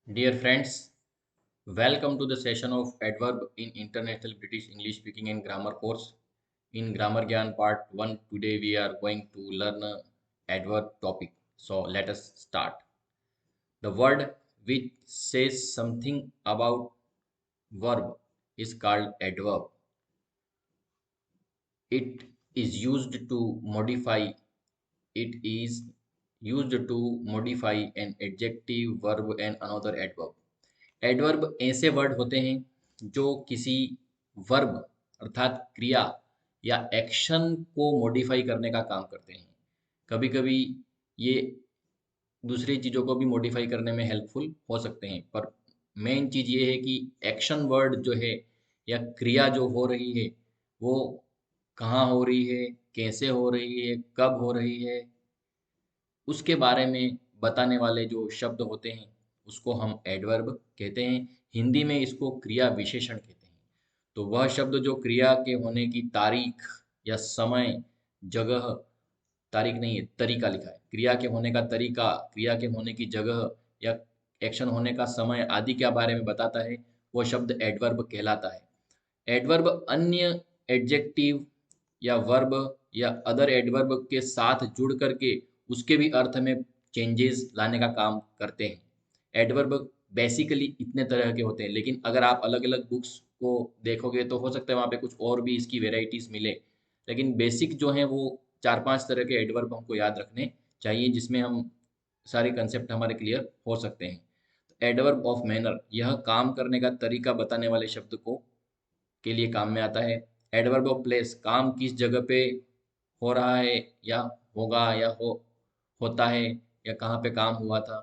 Dear friends, welcome to the session of Adverb in International British English Speaking and Grammar course. In Grammar Gyan Part 1, today we are going to learn a adverb topic. So let us start. The word which says something about verb is called adverb. It is used to modify it is used to modify an adjective, verb and another adverb. Adverb ऐसे word होते हैं जो किसी verb अर्थात क्रिया या action को modify करने का काम करते हैं। कभी कभी ये दूसरी चीज़ों को भी मॉडिफाई करने में हेल्पफुल हो सकते हैं, पर मेन चीज़ ये है कि एक्शन वर्ड जो है या क्रिया जो हो रही है वो कहाँ हो रही है, कैसे हो रही है, कब हो रही है, उसके बारे में बताने वाले जो शब्द होते हैं उसको हम एडवर्ब कहते हैं। हिंदी में इसको क्रिया विशेषण कहते हैं। तो वह शब्द जो क्रिया के होने की तारीख या समय, जगह, तारीख नहीं है तरीका लिखा है, क्रिया के होने का तरीका, क्रिया के होने की जगह या एक्शन होने का समय आदि के बारे में बताता है, वो शब्द एडवर्ब कहलाता है। एडवर्ब अन्य एडजेक्टिव या वर्ब या अदर एडवर्ब के साथ जुड़ करके उसके भी अर्थ में चेंजेस लाने का काम करते हैं। एडवर्ब बेसिकली इतने तरह के होते हैं, लेकिन अगर आप अलग अलग बुक्स को देखोगे तो हो सकता है वहाँ पे कुछ और भी इसकी वेराइटीज मिले, लेकिन बेसिक जो है वो चार पांच तरह के एडवर्ब हमको याद रखने चाहिए, जिसमें हम सारे कंसेप्ट हमारे क्लियर हो सकते हैं। एडवर्ब ऑफ मैनर, यह काम करने का तरीका बताने वाले शब्द को के लिए काम में आता है। एडवर्ब ऑफ प्लेस, काम किस जगह पे हो रहा है या होगा या होता है या कहाँ पे काम हुआ था,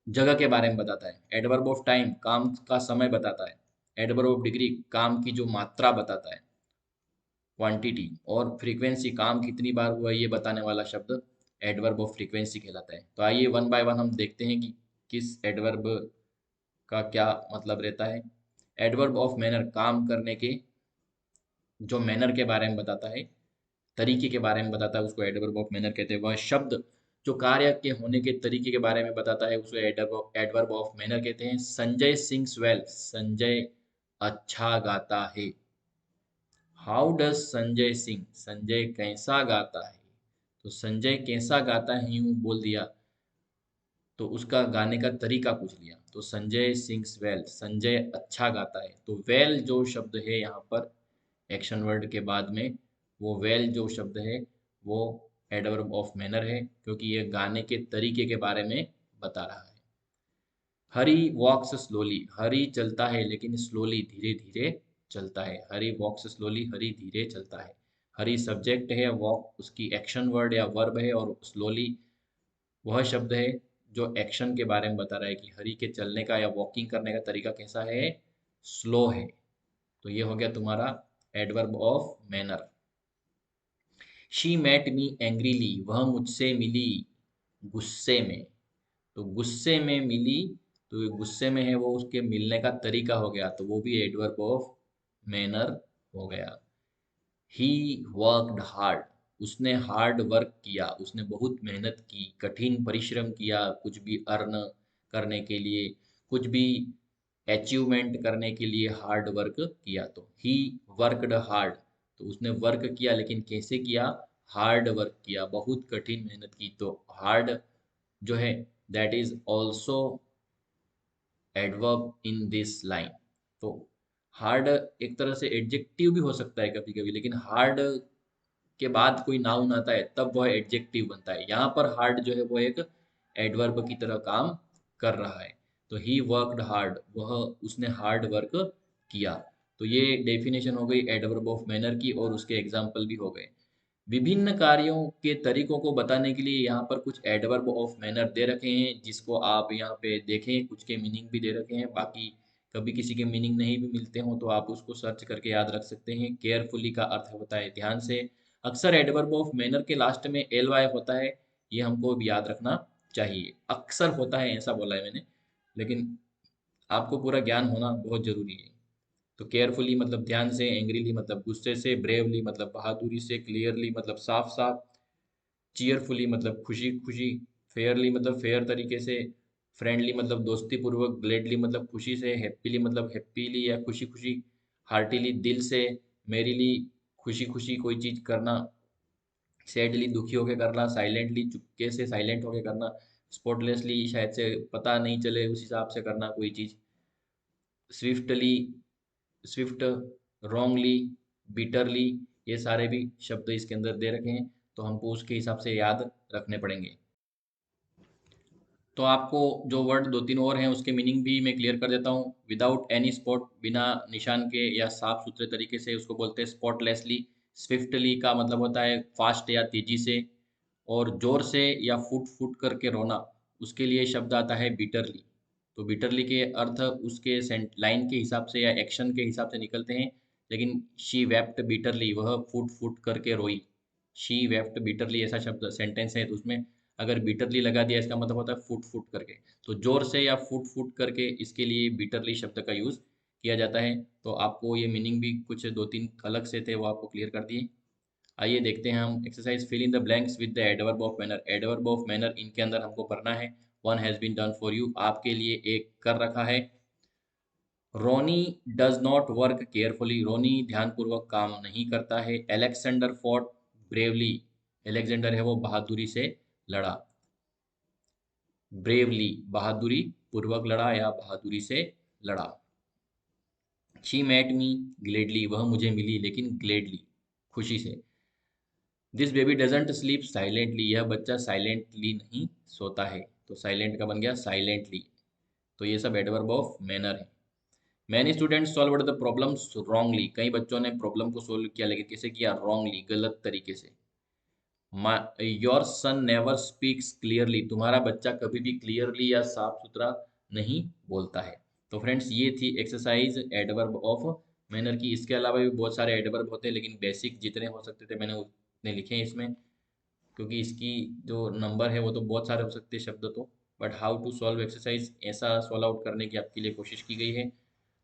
जगह के बारे में बताता है। एडवर्ब ऑफ टाइम, काम का समय बताता है। एडवर्ब ऑफ डिग्री, काम की जो मात्रा बताता है, क्वांटिटी। और फ्रीक्वेंसी, काम कितनी बार हुआ ये बताने वाला शब्द एडवर्ब ऑफ फ्रीक्वेंसी कहलाता है। तो आइए वन बाय वन हम देखते हैं कि किस एडवर्ब का क्या मतलब रहता है। एडवर्ब ऑफ मैनर, काम करने के जो मैनर के बारे में बताता है, तरीके के बारे में बताता है, उसको एडवर्ब ऑफ मैनर कहते हैं। वह शब्द जो कार्य के होने के तरीके के बारे में बताता है उसको एडवर्ब ऑफ मैनर कहते हैं। संजय सिंग्स वेल, संजय अच्छा गाता है। हाउ डज संजय सिंह, संजय कैसा गाता है। तो संजय कैसा गाता है यूं बोल दिया तो उसका गाने का तरीका पूछ लिया। तो संजय सिंग्स वेल, संजय अच्छा गाता है। तो वेल जो शब्द है यहाँ पर एक्शन वर्ड के बाद में, वो वेल जो शब्द है वो एडवर्ब ऑफ मैनर है, क्योंकि ये गाने के तरीके के बारे में बता रहा है। हरी वॉक्स स्लोली, हरी चलता है लेकिन स्लोली धीरे धीरे चलता है। हरी वॉक्स स्लोली, हरी धीरे चलता है। हरी सब्जेक्ट है, वॉक उसकी एक्शन वर्ड या वर्ब है, और स्लोली वह शब्द है जो एक्शन के बारे में बता रहा है कि हरी के चलने का या वॉकिंग करने का तरीका कैसा है, स्लो है। तो ये हो गया तुम्हारा adverb of manner. She met me angrily, वह मुझसे मिली गुस्से में। तो गुस्से में मिली, तो ये गुस्से में है, वो उसके मिलने का तरीका हो गया, तो वो भी एडवर्ब ऑफ मैनर हो गया। ही वर्कड हार्ड, उसने हार्ड वर्क किया, उसने बहुत मेहनत की, कठिन परिश्रम किया कुछ भी अर्न करने के लिए, कुछ भी अचीवमेंट करने के लिए हार्ड वर्क किया। तो ही वर्कड हार्ड, तो उसने वर्क किया, लेकिन कैसे किया, हार्ड वर्क किया, बहुत कठिन मेहनत की। तो हार्ड जो है that is also adverb in this line. तो हार्ड एक तरह से एडजेक्टिव भी हो सकता है कभी कभी, लेकिन हार्ड के बाद कोई नाउन आता है तब वह एडजेक्टिव बनता है। यहाँ पर हार्ड जो है वो एक एडवर्ब की तरह काम कर रहा है। तो ही वर्कड हार्ड, वह उसने हार्ड वर्क किया। तो ये डेफिनेशन हो गई एडवर्ब ऑफ मैनर की, और उसके एग्जाम्पल भी हो गए। विभिन्न कार्यों के तरीकों को बताने के लिए यहाँ पर कुछ एडवर्ब ऑफ मैनर दे रखे हैं, जिसको आप यहाँ पे देखें, कुछ के मीनिंग भी दे रखे हैं। बाकी कभी किसी के मीनिंग नहीं भी मिलते हो तो आप उसको सर्च करके याद रख सकते हैं। केयरफुली का अर्थ होता है ध्यान से। अक्सर एडवर्ब ऑफ मैनर के लास्ट में एल वाई होता है, ये हमको भी याद रखना चाहिए। अक्सर होता है ऐसा बोला है मैंने, लेकिन आपको पूरा ज्ञान होना बहुत जरूरी है। तो केयरफुली मतलब ध्यान से, एंग्रीली मतलब गुस्से से, ब्रेवली मतलब बहादुरी से, क्लियरली मतलब साफ साफ, चीयरफुली मतलब खुशी खुशी, फेयरली मतलब फेयर तरीके से, फ्रेंडली मतलब दोस्ती पूर्वक, ग्लेडली मतलब खुशी से, हैप्पीली मतलब हैप्पीली या खुशी खुशी, हार्टीली दिल से, मेरीली खुशी खुशी कोई चीज करना, सैडली दुखी होके करना, साइलेंटली चुपके से साइलेंट होके करना, स्पॉटलेसली शायद से पता नहीं चले उस हिसाब से करना कोई चीज, स्विफ्टली स्विफ्ट, रॉन्गली, बिटरली, ये सारे भी शब्द इसके अंदर दे रखे हैं, तो हमको उसके हिसाब से याद रखने पड़ेंगे। तो आपको जो वर्ड दो तीन और हैं उसके मीनिंग भी मैं क्लियर कर देता हूँ। विदाउट एनी स्पॉट, बिना निशान के या साफ सुथरे तरीके से, उसको बोलते हैं स्पॉटलेसली। स्विफ्टली का मतलब होता है फास्ट या तेजी से। और जोर से या फुट फुट करके रोना, उसके लिए शब्द आता है बिटरली। तो बिटरली के अर्थ उसके लाइन के हिसाब से या एक्शन के हिसाब से निकलते हैं, लेकिन शी वेप्ट बिटरली, वह फुट फुट करके रोई। शी वेप्ट बिटरली ऐसा शब्द सेंटेंस है, तो उसमें अगर बिटरली लगा दिया इसका मतलब होता है फुट फुट करके। तो जोर से या फुट फुट करके, इसके लिए बिटरली शब्द का यूज किया जाता है। तो आपको ये मीनिंग भी कुछ दो तीन अलग से थे, वो आपको क्लियर कर दिए। आइए देखते हैं हम exercise fill in the blanks with the adverb of manner. Adverb of manner इनके अंदर हमको भरना है। One has been done for you, आपके लिए एक कर रखा है। Ronnie does not work carefully, Ronnie ध्यानपूर्वक काम नहीं करता है। एलेक्सेंडर फॉट ब्रेवली, एलेक्जेंडर है वो बहादुरी से लड़ा। ब्रेवली बहादुरी पूर्वक लड़ा या बहादुरी से लड़ा। शी मेट मी ग्लेडली, वह मुझे मिली लेकिन ग्लेडली खुशी से। This baby doesn't sleep silently, यह बच्चा साइलेंटली नहीं सोता है। तो साइलेंट का बन गया साइलेंटली। तो ये सब एडवर्ब ऑफ मैनर है। Many students solve the problems wrongly, कई बच्चों ने प्रॉब्लम को सोल्व किया लेकिन कैसे किया, रॉन्गली गलत तरीके से। Your son never speaks clearly, तुम्हारा बच्चा कभी भी क्लियरली या साफ सुथरा नहीं बोलता है। तो फ्रेंड्स ये थी एक्सरसाइज एडवर्ब ऑफ मैनर की। इसके अलावा भी बहुत सारे एडवर्ब होते हैं, लेकिन बेसिक जितने हो सकते थे मैंने उतने लिखे हैं इसमें, क्योंकि इसकी जो नंबर है वो तो बहुत सारे हो सकते हैं शब्द तो। But how to solve exercise, ऐसा सॉल्व आउट करने की आपके लिए कोशिश की गई है।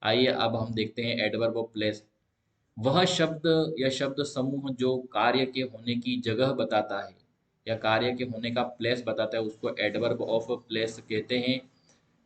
आइए अब हम देखते हैं एडवर्ब ऑफ प्लेस। वह शब्द या शब्द समूह जो कार्य के होने की जगह बताता है या कार्य के होने का प्लेस बताता है, उसको एडवर्ब ऑफ प्लेस कहते हैं।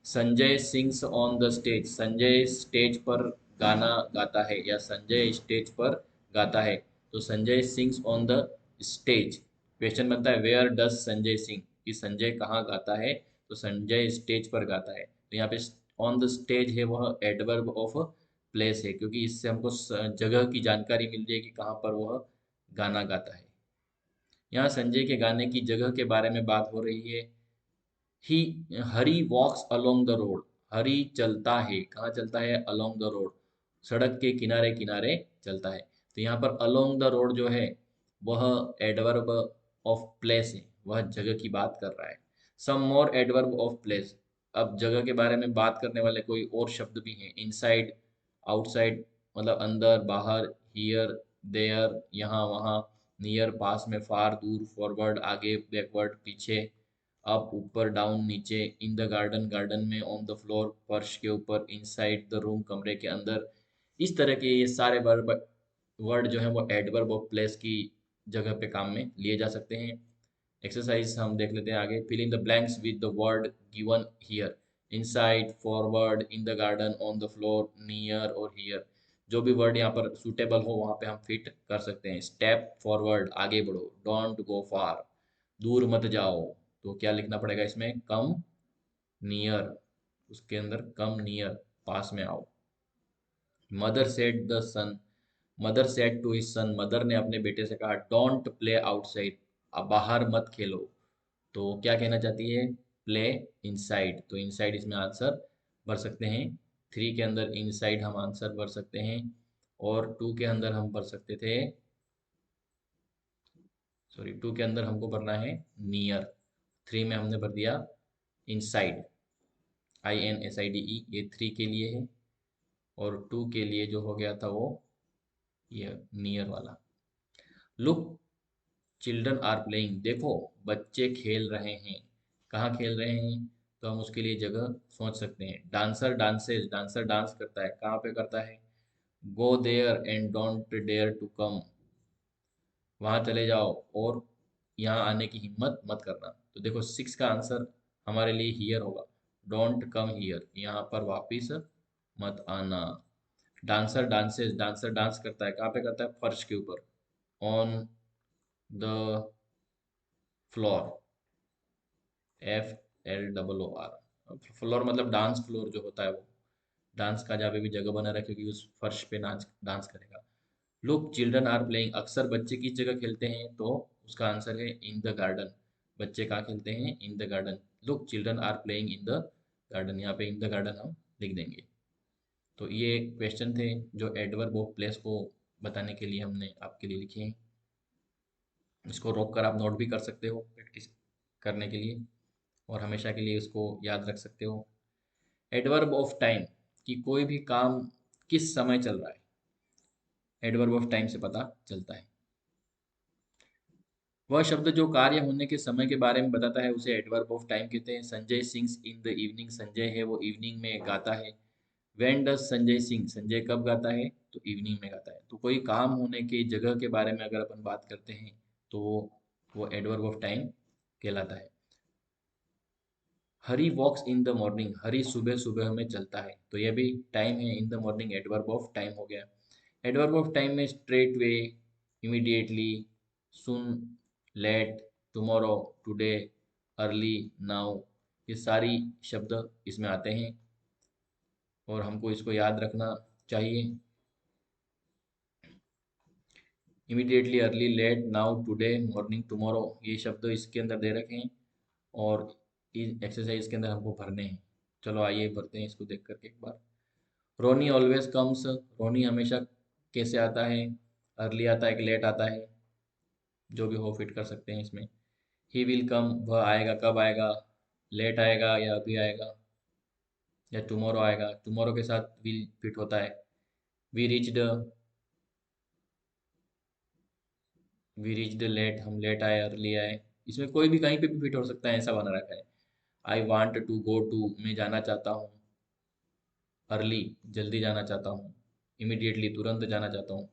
Sanjay sings on the stage, Sanjay stage पर गाना गाता है या संजय स्टेज पर गाता है। तो Sanjay sings on the stage, question बनता है वेयर डज संजय सिंग, कि संजय कहाँ गाता है। तो संजय स्टेज पर गाता है। तो यहाँ पे ऑन द स्टेज है वह एडवर्ब ऑफ प्लेस है, क्योंकि इससे हमको जगह की जानकारी मिल जाएगी कहाँ पर वह गाना गाता है। यहाँ संजय के गाने की जगह के बारे में बात हो रही है। ही हरी वॉक्स अलोंग द रोड, हरी चलता है, कहाँ चलता है, अलोंग द रोड, सड़क के किनारे किनारे चलता है। तो यहाँ पर अलोंग द रोड जो है वह एडवर्ब ऑफ प्लेस है, वह जगह की बात कर रहा है। सम मोर एडवर्ब ऑफ प्लेस, अब जगह के बारे में बात करने वाले कोई और शब्द भी हैं। इनसाइड, आउटसाइड मतलब अंदर बाहर, हियर देयर यहाँ वहाँ, नियर पास में, फार दूर, फॉरवर्ड आगे, बैकवर्ड पीछे, अप ऊपर, डाउन नीचे, इन द गार्डन गार्डन में, ऑन द फ्लोर फर्श के ऊपर, इनसाइड द रूम कमरे के अंदर। इस तरह के ये सारे वर्ब वर्ड जो है वो एडवर्ब ऑफ प्लेस की जगह पे काम में लिए जा सकते हैं। एक्सरसाइज हम देख लेते हैं आगे। Fill in the blanks with the word given here. Inside, forward, in the garden, on the floor, near और हियर। जो भी वर्ड यहाँ पर सूटेबल हो वहाँ पे हम फिट कर सकते हैं। स्टेप फॉरवर्ड, आगे बढ़ो। डोंट गो फार, दूर मत जाओ। तो क्या लिखना पड़ेगा इसमें, कम नियर, उसके अंदर कम नियर, पास में आओ। Mother said the son, mother said to his son, mother ने अपने बेटे से कहा डोंट प्ले आउटसाइड, अब बाहर मत खेलो। तो क्या कहना चाहती है, प्ले इनसाइड। तो इनसाइड इसमें आंसर भर सकते हैं। थ्री के अंदर इनसाइड हम आंसर भर सकते हैं, और टू के अंदर हम भर सकते थे, सॉरी टू के अंदर हमको भरना है नियर। थ्री में हमने भर दिया इनसाइड, INSIDE, ये थ्री के लिए है। और टू के लिए जो हो गया था वो ये नियर वाला। लुक चिल्ड्रन आर प्लेइंग, देखो बच्चे खेल रहे हैं। कहाँ खेल रहे हैं, तो हम उसके लिए जगह सोच सकते हैं। डांसर डांसेज, डांसर डांस करता है, कहाँ पे करता है, go there and don't dare to come, वहाँ चले जाओ और यहाँ आने की हिम्मत मत करना। तो देखो सिक्स का आंसर हमारे लिए हियर होगा। डोंट कम हियर, यहाँ पर वापिस मत आना। डांसर डांसेस, डांसर डांस करता है, कहाँ पे करता है? फर्श के ऊपर। On the floor, FLOOR। Floor मतलब डांस फ्लोर जो होता है वो, डांस का जहाँ पे भी जगह बना रखे क्योंकि उस फर्श पे नाच डांस करेगा। लुक चिल्ड्रन आर प्लेइंग, अक्सर बच्चे किस जगह खेलते हैं? तो उसका आंसर है इन द गार्डन। बच्चे कहाँ खेलते हैं? In the garden. Look children are playing in the garden, यहाँ पे इन द गार्डन हम लिख देंगे। तो ये क्वेश्चन थे जो एडवर्ब ऑफ प्लेस को बताने के लिए हमने आपके लिए लिखे हैं। इसको रोक कर आप नोट भी कर सकते हो प्रैक्टिस करने के लिए, और हमेशा के लिए इसको याद रख सकते हो। एडवर्ब ऑफ टाइम, कि कोई भी काम किस समय चल रहा है, एडवर्ब ऑफ टाइम से पता चलता है। वह शब्द जो कार्य होने के समय के बारे में बताता है उसे एडवर्ब ऑफ टाइम कहते हैं। Sanjay sings in the evening, Sanjay है वो इवनिंग में गाता है। व्हेन डज संजय सिंग, संजय कब गाता है? तो इवनिंग में गाता है। तो कोई काम होने की जगह के बारे में अगर अपन बात करते हैं तो वो एडवर्ब ऑफ टाइम कहलाता है। हरी वॉक्स इन द मॉर्निंग, हरी सुबह सुबह में चलता है, तो यह भी टाइम है। In the morning adverb of time हो गया। एडवर्ब ऑफ टाइम में straight way, immediately, soon, late, tomorrow, today, early, now, ये सारी शब्द इसमें आते हैं और हमको इसको याद रखना चाहिए। Immediately, early, late, now, today, morning, tomorrow, ये शब्द इसके अंदर दे रखे हैं और इस एक्सरसाइज के अंदर हमको भरने हैं। चलो आइए भरते हैं इसको देख करके एक बार। रोनी ऑलवेज कम्स, रोनी हमेशा कैसे आता है? अर्ली आता है कि लेट आता है? जो भी हो फिट कर सकते हैं इसमें। ही विल कम, वह आएगा, कब आएगा? लेट आएगा या अभी आएगा? या टुमारो आएगा? टुमारो के साथ विल फिट होता है। We reached, we reached late, हम लेट आए, अर्ली आए। इसमें कोई भी कहीं पे भी फिट हो सकता है, ऐसा बना रखा है। I want to go to, मैं जाना चाहता हूँ। अर्ली, जल्दी जाना चाहता हूँ। इमिडिएटली, तुरंत जाना चाहता हूँ।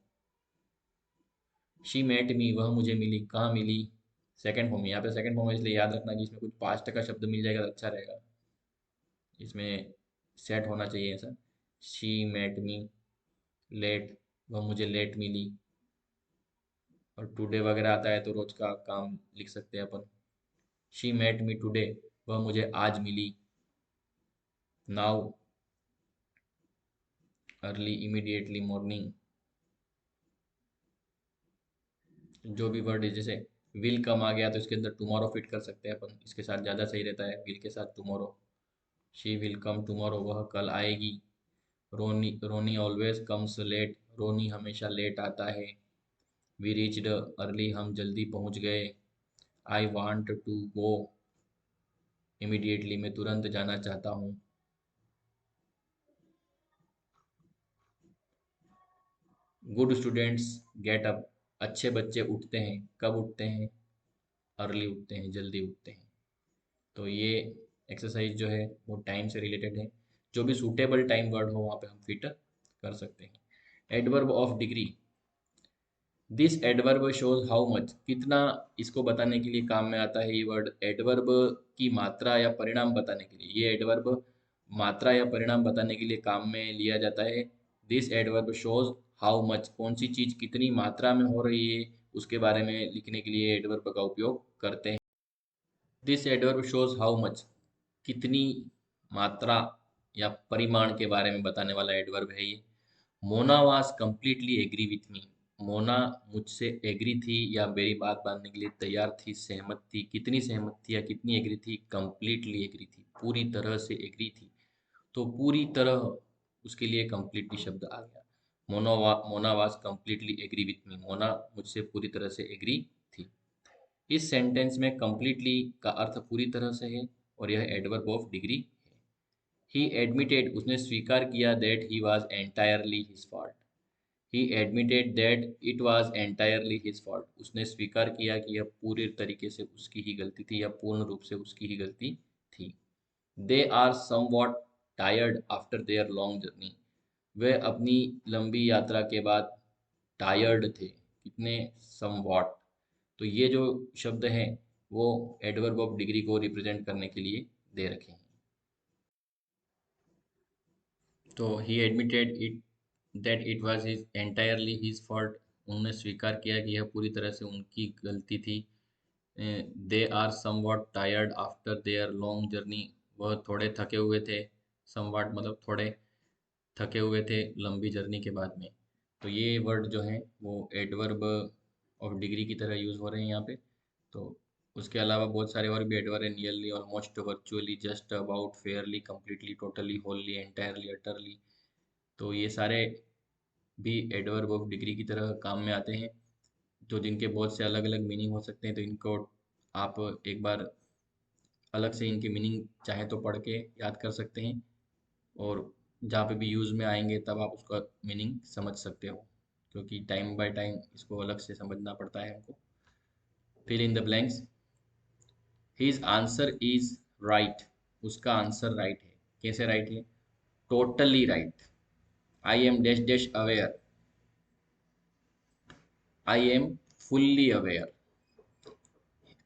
शी मेट मी, वह मुझे मिली, कहाँ मिली? सेकंड फॉर्म, यहाँ पे सेकंड फॉर्म है इसलिए याद रखना कि इसमें कुछ पास्ट का शब्द मिल जाएगा तो अच्छा रहेगा। इसमें सेट होना चाहिए ऐसा। शी मेट मी, लेट, वह मुझे लेट मिली। और टुडे वगैरह आता है तो रोज का काम लिख सकते हैं अपन। शी मेट मी टुडे, वह मुझे आज मिली। नाउ, अर्ली, इमीडिएटली, मॉर्निंग, जो भी वर्ड है। जैसे विल कम आ गया तो इसके अंदर टुमारो फिट कर सकते हैं अपन, इसके साथ ज़्यादा सही रहता है विल के साथ tomorrow. She will come tomorrow, वह कल आएगी। रोनी, रोनी ऑलवेज कम्स लेट, रोनी हमेशा लेट आता है। वी रीच्ड अर्ली, हम जल्दी पहुंच गए। I want to go immediately, मैं तुरंत जाना चाहता हूँ। गुड स्टूडेंट्स गेट अप, अच्छे बच्चे उठते हैं, कब उठते हैं? अर्ली उठते हैं, जल्दी उठते हैं। तो ये एक्सरसाइज जो है वो टाइम से रिलेटेड है। जो भी सूटेबल टाइम वर्ड हो वहाँ पे हम फिट कर सकते हैं। Adverb of degree, this adverb shows how much, कितना, इसको बताने के लिए काम में आता है ये वर्ड। एडवर्ब की मात्रा या परिणाम बताने के लिए, ये एडवर्ब मात्रा या परिणाम बताने के लिए काम में लिया जाता है। This adverb shows how much, कौन सी चीज़ कितनी मात्रा में हो रही है उसके बारे में लिखने के लिए एडवर्ब का उपयोग करते हैं। This adverb shows how much, कितनी मात्रा या परिमाण के बारे में बताने वाला एडवर्ब है ये। Mona was completely agree with me, Mona मुझसे एग्री थी या मेरी बात मानने के लिए तैयार थी, सहमत थी। कितनी सहमत थी या कितनी एग्री थी? कम्प्लीटली एग्री थी, पूरी तरह से एग्री थी। तो पूरी तरह, उसके लिए कम्प्लीटली शब्द आ गया। Mona was completely agree with me, Mona मुझसे पूरी तरह से एग्री थी। इस सेंटेंस में कम्प्लीटली का अर्थ पूरी तरह से है और यह एडवर्ब ऑफ डिग्री है। ही एडमिटेड, उसने स्वीकार किया, that he was entirely his fault. He admitted that it was entirely his fault, उसने स्वीकार किया कि यह पूरी तरीके से उसकी ही गलती थी या पूर्ण रूप से उसकी ही गलती थी। They are somewhat tired after their long journey, वे अपनी लंबी यात्रा के बाद टायर्ड थे। कितने? समवॉट। तो ये जो शब्द हैं वो एडवर्ब ऑफ डिग्री को रिप्रेजेंट करने के लिए दे रखे हैं। तो ही admitted it that it was his entirely his fault. उन्होंने स्वीकार किया कि यह पूरी तरह से उनकी गलती थी। They are somewhat tired after their long journey. वह थोड़े थके हुए थे। समवॉट मतलब थोड़े थके हुए थे लंबी जर्नी के बाद में। तो ये वर्ड जो है वो एडवर्ब ऑफ डिग्री की तरह यूज़ हो रहे हैं यहाँ पे। तो उसके अलावा बहुत सारे और भी एडवर्ब है। Nearly, almost, virtually, just, about, Fairlie, completely, totally, Holi, entirely, utterly. तो ये सारे भी एडवर्ब ऑफ डिग्री की तरह काम में आते हैं, जो जिनके बहुत से अलग अलग मीनिंग हो सकते हैं। तो इनको आप एक बार अलग से इनके मीनिंग चाहे तो पढ़ के याद कर सकते हैं, और जहाँ पे भी यूज़ में आएंगे तब आप उसका मीनिंग समझ सकते हो, क्योंकि टाइम बाय टाइम इसको अलग से समझना पड़ता है हमको। Fill in the blanks. His answer is right. उसका आंसर राइट है। कैसे राइट है? Totally right. I am dash dash aware. I am fully aware.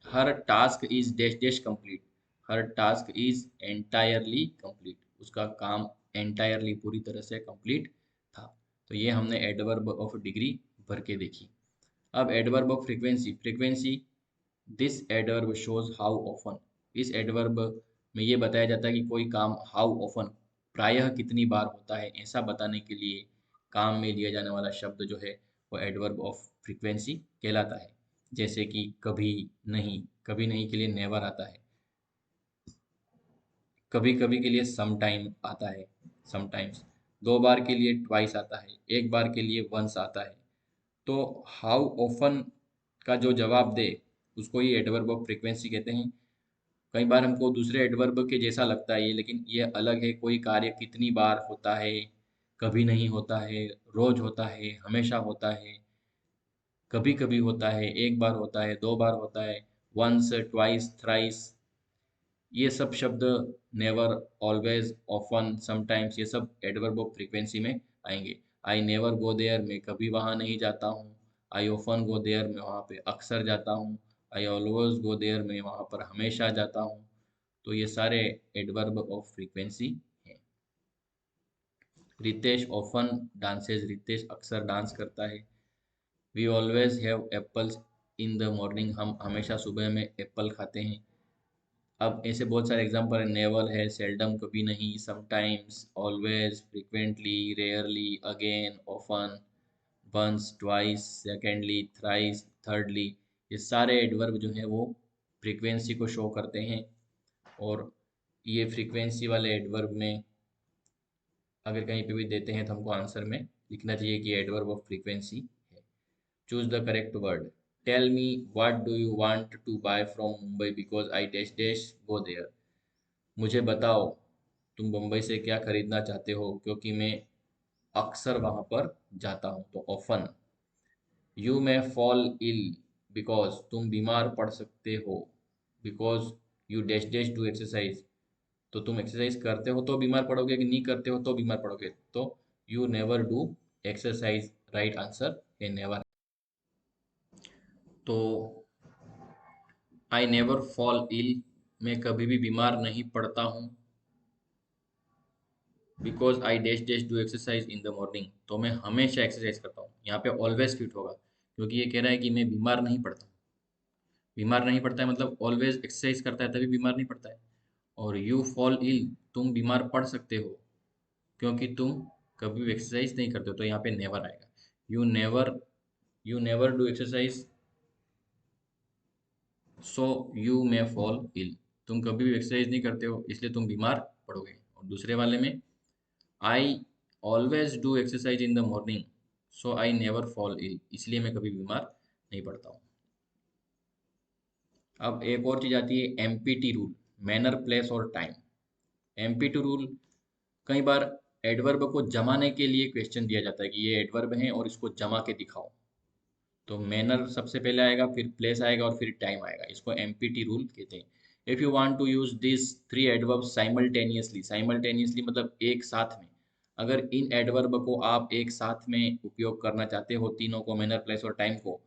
Her task is dash dash complete. Her task is entirely complete. उसका काम entirely पूरी तरह से complete था। तो ये हमने एडवर्ब ऑफ डिग्री भर के देखी। अब adverb of frequency. Frequency, this adverb shows how often. इस एडवर्ब में ये बताया जाता है कि कोई काम हाउ ऑफन, प्रायः कितनी बार होता है, ऐसा बताने के लिए काम में लिया जाने वाला शब्द जो है वो एडवर्ब ऑफ फ्रीक्वेंसी कहलाता है। जैसे कि कभी नहीं। कभी नहीं के लिए नेवर आता है। कभी कभी के लिए सम टाइम आता है, समटाइम्स। दो बार के लिए ट्वाइस आता है। एक बार के लिए वंस आता है। तो हाउ ऑफन का जो जवाब दे उसको ही एडवर्ब ऑफ फ्रीक्वेंसी कहते हैं। कई बार हमको दूसरे एडवर्ब के जैसा लगता है ये, लेकिन ये अलग है। कोई कार्य कितनी बार होता है, कभी नहीं होता है, रोज होता है, हमेशा होता है, कभी कभी होता है, एक बार होता है, दो बार होता है, वंस, ट्वाइस, थ्राइस। ये सब शब्द, नेवर, ऑलवेज, ऑफन, समटाइम्स, ये सब एडवर्ब ऑफ फ्रीक्वेंसी में आएंगे। आई नेवर गो देयर, मैं कभी वहाँ नहीं जाता हूँ। आई ऑफन गो देयर, मैं वहाँ पे अक्सर जाता हूँ। आई ऑलवेज गो देयर, मैं वहाँ पर हमेशा जाता हूँ। तो ये सारे एडवर्ब ऑफ फ्रीक्वेंसी हैं। Ritesh often dances. रितेश अक्सर डांस करता है। We always have apples in the morning, हम हमेशा सुबह में एप्पल खाते हैं। अब ऐसे बहुत सारे एग्जांपल है। नेवर है, सेल्डम कभी नहीं, sometimes, always, frequently, rarely, again, often, once, twice, secondly, thrice, thirdly. ये सारे एडवर्ब जो हैं वो फ्रीक्वेंसी को शो करते हैं। और ये फ्रीक्वेंसी वाले एडवर्ब में अगर कहीं पे भी देते हैं तो हमको आंसर में लिखना चाहिए कि एडवर्ब ऑफ फ्रीक्वेंसी है। Choose the correct word. Tell me what do you want to buy from Mumbai because I dash dash go there. मुझे बताओ तुम बम्बई से क्या खरीदना चाहते हो क्योंकि मैं अक्सर वहां पर जाता हूँ। तो often. You may fall ill because, तुम बीमार पड़ सकते हो। Because you dash dash do exercise, तो तुम एक्सरसाइज करते हो तो बीमार पड़ोगे, कि नहीं करते हो तो बीमार पड़ोगे। तो you never do exercise, right answer है नेवर। तो आई नेवर फॉल इल, मैं कभी भी बीमार नहीं पड़ता हूँ। Because I dash dash do exercise in the morning, तो मैं हमेशा एक्सरसाइज करता हूँ। यहाँ पे ऑलवेज फिट होगा, क्योंकि ये कह रहा है कि मैं बीमार नहीं पड़ता हूँ। बीमार नहीं पड़ता है मतलब ऑलवेज एक्सरसाइज करता है तभी बीमार नहीं पड़ता है। और यू फॉल इल, तुम बीमार पड़ सकते हो क्योंकि तुम कभी भी एक्सरसाइज नहीं करते हो। तो यहाँ पे नेवर आएगा। You never, you never do exercise, so you may fall ill. तुम कभी भी एक्सरसाइज नहीं करते हो इसलिए तुम बीमार पड़ोगे। और दूसरे वाले में I always do exercise in the morning, so I never fall ill, इसलिए मैं कभी बीमार नहीं पड़ता हूँ। अब एक और चीज आती है एमपीटी रूल। मैनर, प्लेस और टाइम। एमपीटी रूल, कई बार एडवर्ब को जमाने के लिए क्वेश्चन दिया जाता है कि ये एडवर्ब है और इसको जमा के दिखाओ। तो मैनर सबसे पहले आएगा, फिर प्लेस आएगा और फिर टाइम आएगा। इसको एमपीटी रूल कहते हैं। If you want to use this three adverb simultaneously, simultaneously मतलब एक साथ में। अगर इन एडवर्ब को आप एक साथ में उपयोग करना चाहते हो, तीनों को, मैनर, प्लेस और टाइम को,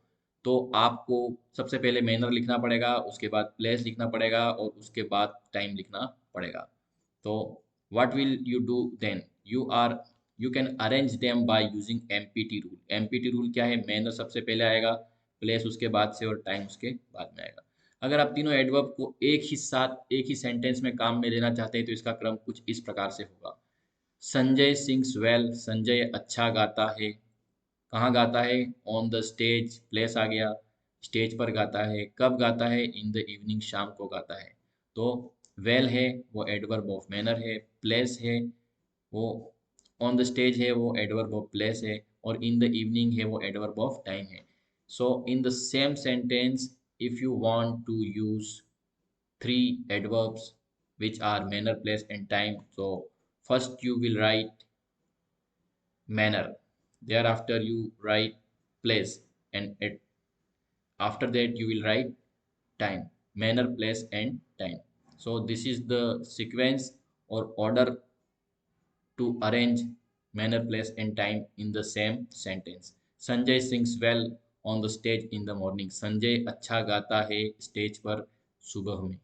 तो आपको सबसे पहले मैनर लिखना पड़ेगा, उसके बाद प्लेस लिखना पड़ेगा और उसके बाद टाइम लिखना पड़ेगा। तो what will you do then? You can arrange them by using MPT rule. MPT rule क्या है? मैनर सबसे पहले आएगा, प्लेस उसके बाद से, और टाइम उसके बाद में आएगा। अगर आप तीनों एडवर्ब को एक ही साथ एक ही सेंटेंस में काम में लेना चाहते हैं तो इसका क्रम कुछ इस प्रकार से होगा। संजय सिंग्स वेल, संजय अच्छा गाता है। कहाँ गाता है? ऑन द स्टेज, प्लेस आ गया, स्टेज पर गाता है। कब गाता है? इन द इवनिंग, शाम को गाता है। तो वेल है वो एडवर्ब ऑफ मैनर है, प्लेस है वो, ऑन द स्टेज है वो एडवर्ब ऑफ प्लेस है, और इन द इवनिंग है वो एडवर्ब ऑफ टाइम है। So in the same sentence, if you want to use three adverbs which are manner, place and time, so first you will write manner, thereafter you write place, and after that you will write time. Manner, place and time. So this is the sequence or order to arrange manner, place and time in the same sentence. Sanjay sings well on the stage in the morning. Sanjay अच्छा गाता है stage पर सुबह में।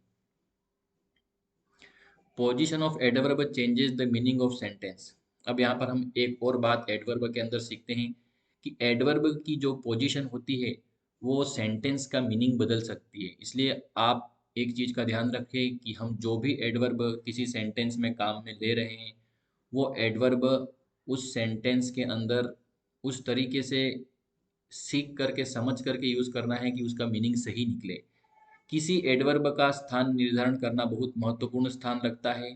Position of adverb changes the meaning of sentence. अब यहाँ पर हम एक और बात एडवर्ब के अंदर सीखते हैं कि एडवर्ब की जो पोजीशन होती है वो सेंटेंस का मीनिंग बदल सकती है। इसलिए आप एक चीज़ का ध्यान रखें कि हम जो भी एडवर्ब किसी सेंटेंस में काम में ले रहे हैं वो एडवर्ब उस सेंटेंस के अंदर उस तरीके से सीख करके समझ करके यूज़ करना है कि उसका मीनिंग सही निकले। किसी एडवर्ब का स्थान निर्धारण करना बहुत महत्वपूर्ण स्थान रखता है।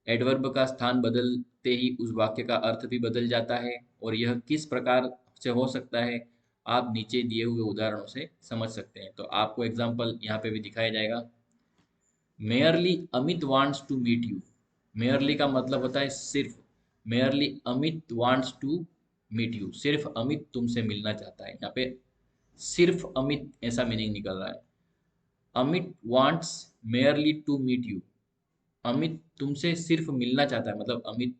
एडवर्ब का स्थान बदलते ही उस वाक्य का अर्थ भी बदल जाता है, और यह किस प्रकार से हो सकता है आप नीचे दिए हुए उदाहरणों से समझ सकते हैं। तो आपको एग्जाम्पल यहाँ पे भी दिखाया जाएगा। Merely Amit wants to meet you. Merely का मतलब होता है सिर्फ। Merely Amit wants to meet you, सिर्फ अमित तुमसे मिलना चाहता है। यहाँ पे सिर्फ अमित ऐसा मीनिंग निकल रहा है। Amit wants merely to meet you, Amit तुमसे सिर्फ मिलना चाहता है, मतलब अमित,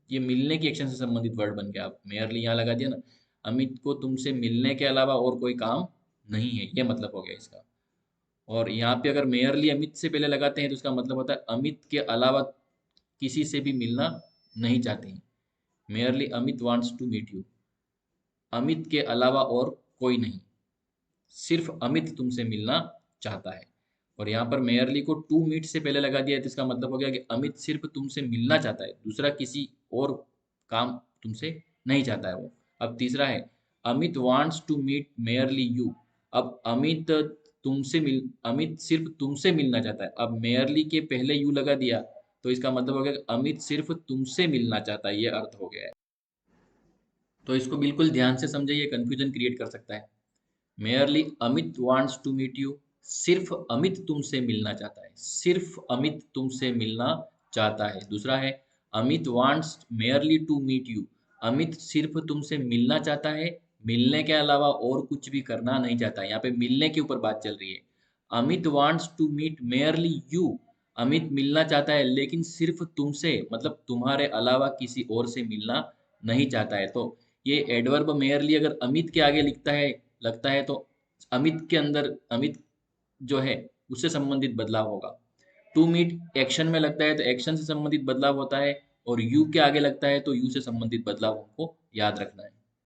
ये मिलने की एक्शन से संबंधित वर्ड बन गया। आप मेयरली यहाँ लगा दिया ना, अमित को तुमसे मिलने के अलावा और कोई काम नहीं है, ये मतलब हो गया इसका। और यहाँ पे अगर मेयरली अमित से पहले लगाते हैं तो इसका मतलब होता है अमित के अलावा किसी से भी मिलना नहीं चाहते हैं। Merely Amit wants to meet you, Amit के अलावा और कोई नहीं, सिर्फ अमित तुमसे मिलना चाहता है। और यहाँ पर मेयरली को टू मीट से पहले लगा दिया है तो इसका मतलब हो गया कि अमित सिर्फ तुमसे मिलना चाहता है, दूसरा किसी और काम तुमसे नहीं चाहता है वो। अब तीसरा है Amit wants to meet merely you. अब अमित सिर्फ तुमसे मिलना चाहता है। अब मेयरली के पहले यू लगा दिया तो इसका मतलब हो गया कि अमित सिर्फ तुमसे मिलना चाहता है, ये अर्थ हो गया है। तो इसको बिल्कुल ध्यान से समझिए, कंफ्यूजन क्रिएट कर सकता है। Merely Amit wants to meet you, सिर्फ अमित तुमसे मिलना चाहता है, सिर्फ अमित तुमसे मिलना चाहता है। दूसरा है Amit wants merely to meet you, Amit सिर्फ तुमसे मिलना चाहता है, मिलने के अलावा और कुछ भी करना नहीं चाहता। यहाँ पे मिलने के ऊपर बात चल रही है। Amit wants to meet merely you, Amit मिलना चाहता है लेकिन सिर्फ तुमसे, मतलब तुम्हारे अलावा किसी और से मिलना नहीं चाहता है। तो ये एडवर्ब मेयरली अगर अमित के आगे लिखता है लगता है तो अमित के अंदर अमित जो है उससे संबंधित बदलाव होगा। टू मीट एक्शन में लगता है तो एक्शन से संबंधित बदलाव होता है, और यू के आगे लगता है तो यू से संबंधित बदलाव हमको याद रखना है।